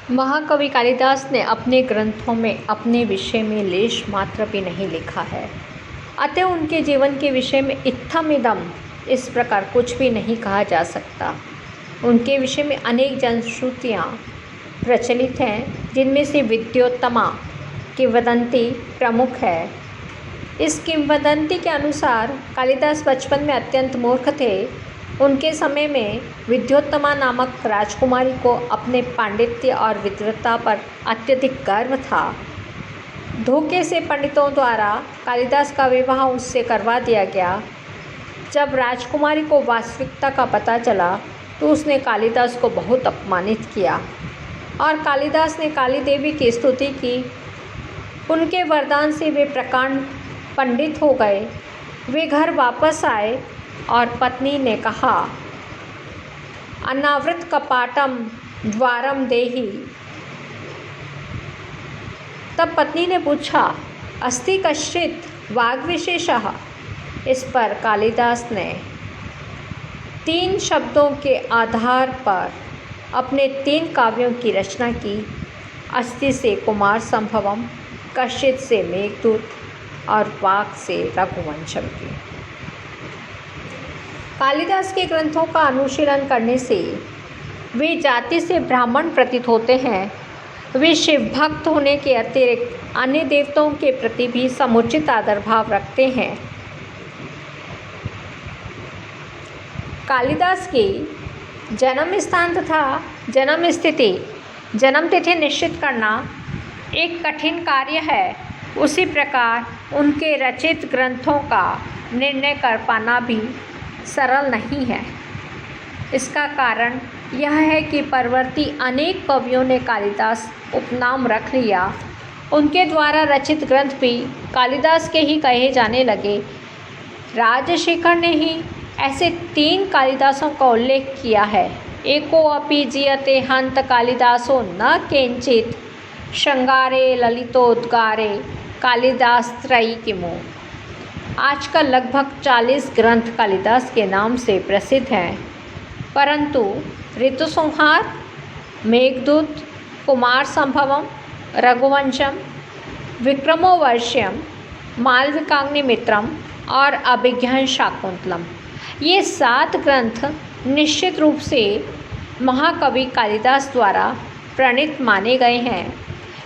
महाकवि कालिदास ने अपने ग्रंथों में अपने विषय में लेश मात्र भी नहीं लिखा है। अतः उनके जीवन के विषय में इत्थम इदम इस प्रकार कुछ भी नहीं कहा जा सकता। उनके विषय में अनेक जनश्रुतियाँ प्रचलित हैं, जिनमें से विद्योत्तमा किंवदंती प्रमुख है। इस किंवदंती के अनुसार कालिदास बचपन में अत्यंत मूर्ख थे। उनके समय में विद्योत्तमा नामक राजकुमारी को अपने पांडित्य और विद्वता पर अत्यधिक गर्व था। धोखे से पंडितों द्वारा कालिदास का विवाह उससे करवा दिया गया। जब राजकुमारी को वास्तविकता का पता चला तो उसने कालिदास को बहुत अपमानित किया और कालिदास ने काली देवी की स्तुति की। उनके वरदान से वे प्रकांड पंडित हो गए। वे घर वापस आए और पत्नी ने कहा, अनावृत कपाटम द्वारम देहि। तब पत्नी ने पूछा, अस्ति कश्चित वाग्विशेषः। इस पर कालिदास ने 3 शब्दों के आधार पर अपने 3 काव्यों की रचना की। अस्ति से कुमार संभवम, कश्चित से मेघदूत और वाग से रघुवंशम की। कालिदास के ग्रंथों का अनुशीलन करने से वे जाति से ब्राह्मण प्रतीत होते हैं। वे शिव भक्त होने के अतिरिक्त अन्य देवताओं के प्रति भी समुचित आदर भाव रखते हैं। कालिदास की जन्म स्थान तथा जन्म स्थिति, जन्म तिथि निश्चित करना एक कठिन कार्य है। उसी प्रकार उनके रचित ग्रंथों का निर्णय कर पाना भी सरल नहीं है। इसका कारण यह है कि परवर्ती अनेक कवियों ने कालिदास उपनाम रख लिया। उनके द्वारा रचित ग्रंथ भी कालिदास के ही कहे जाने लगे। राजशेखर ने ही ऐसे 3 कालिदासों का उल्लेख किया है। एको अपि जीयते हंत कालिदासो न केंचित, श्रृंगारे ललितोद्गारे कालिदास त्रयी किमु। आजकल लगभग 40 ग्रंथ कालिदास के नाम से प्रसिद्ध हैं, परंतु ऋतुसंहार, मेघदूत, कुमार संभवम, रघुवंशम, विक्रमोर्वश्यम, मालविकाग्निमित्रम और अभिज्ञान शाकुंतलम, ये 7 ग्रंथ निश्चित रूप से महाकवि कालिदास द्वारा प्रणीत माने गए हैं।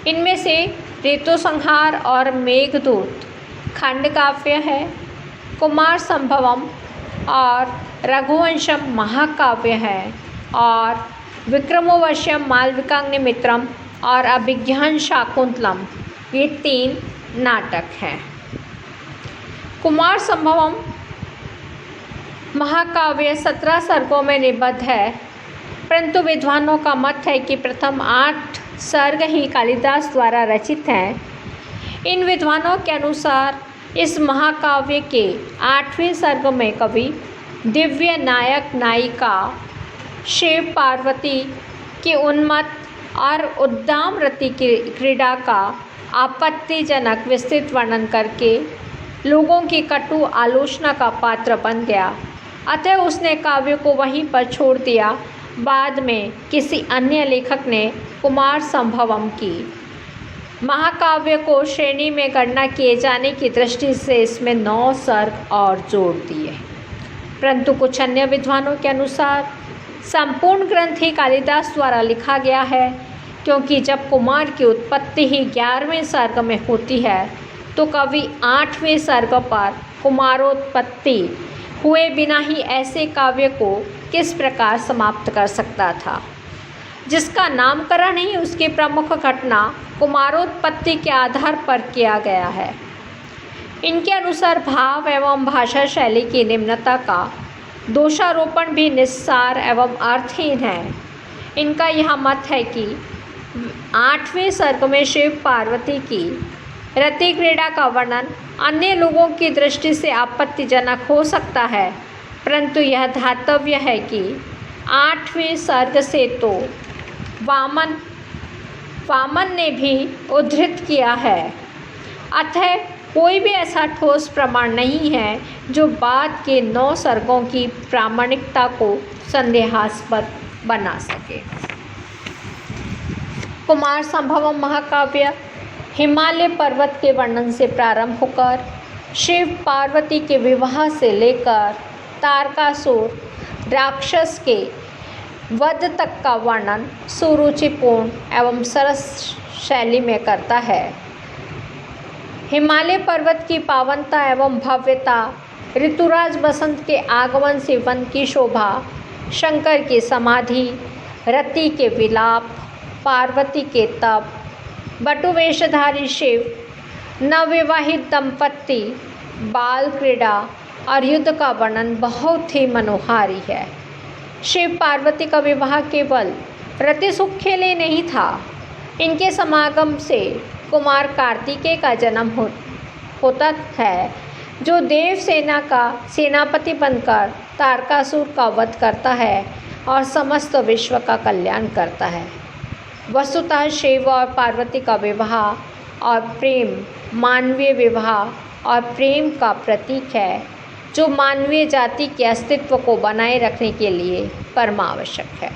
इनमें से ऋतुसंहार और मेघदूत खंड काव्य है, कुमार संभवम और रघुवंशम महाकाव्य है और विक्रमोर्वश्यम, मालविकाग्निमित्रम और अभिज्ञान शाकुंतलम ये 3 नाटक हैं। कुमार संभवम महाकाव्य 17 सर्गों में निबद्ध है, परंतु विद्वानों का मत है कि प्रथम 8 सर्ग ही कालिदास द्वारा रचित हैं। इन विद्वानों के अनुसार इस महाकाव्य के 8वें सर्ग में कवि दिव्य नायक नायिका शिव पार्वती की उन्मत्त और उद्दाम रति की क्रीड़ा का आपत्तिजनक विस्तृत वर्णन करके लोगों की कटु आलोचना का पात्र बन गया। अतः उसने काव्य को वहीं पर छोड़ दिया। बाद में किसी अन्य लेखक ने कुमार संभवम की महाकाव्य को श्रेणी में गणना किए जाने की दृष्टि से इसमें 9 सर्ग और जोड़ दिए। परंतु कुछ अन्य विद्वानों के अनुसार संपूर्ण ग्रंथ ही कालिदास द्वारा लिखा गया है, क्योंकि जब कुमार की उत्पत्ति ही 11वें सर्ग में होती है तो कवि 8वें सर्ग पर कुमारोत्पत्ति हुए बिना ही ऐसे काव्य को किस प्रकार समाप्त कर सकता था, जिसका नामकरण ही उसकी प्रमुख घटना कुमारोत्पत्ति के आधार पर किया गया है। इनके अनुसार भाव एवं भाषा शैली की निम्नता का दोषारोपण भी निस्सार एवं अर्थहीन है। इनका यह मत है कि 8वें सर्ग में शिव पार्वती की रति क्रीड़ा का वर्णन अन्य लोगों की दृष्टि से आपत्तिजनक हो सकता है, परंतु यह धातव्य है कि 8वें सर्ग से तो वामन ने भी उद्धृत किया है। अतः कोई भी ऐसा ठोस प्रमाण नहीं है जो बाद के 9 सर्गों की प्रामाणिकता को संदेहास्पद बना सके। कुमार संभवम महाकाव्य हिमालय पर्वत के वर्णन से प्रारंभ होकर शिव पार्वती के विवाह से लेकर तारकासुर राक्षस के वध तक का वर्णन सुरुचिपूर्ण एवं सरस शैली में करता है। हिमालय पर्वत की पावनता एवं भव्यता, ऋतुराज बसंत के आगमन से वन की शोभा, शंकर की समाधि, रति के विलाप, पार्वती के तप, बटुवेशधारी शिव, नवविवाहित दंपत्ति, बाल क्रीड़ा और युद्ध का वर्णन बहुत ही मनोहारी है। शिव पार्वती का विवाह केवल रति सुख के लिए नहीं था। इनके समागम से कुमार कार्तिकेय का जन्म होता है, जो देव सेना का सेनापति बनकर तारकासुर का वध करता है और समस्त विश्व का कल्याण करता है। वस्तुतः शिव और पार्वती का विवाह और प्रेम मानवीय विवाह और प्रेम का प्रतीक है, जो मानवीय जाति के अस्तित्व को बनाए रखने के लिए परमावश्यक है।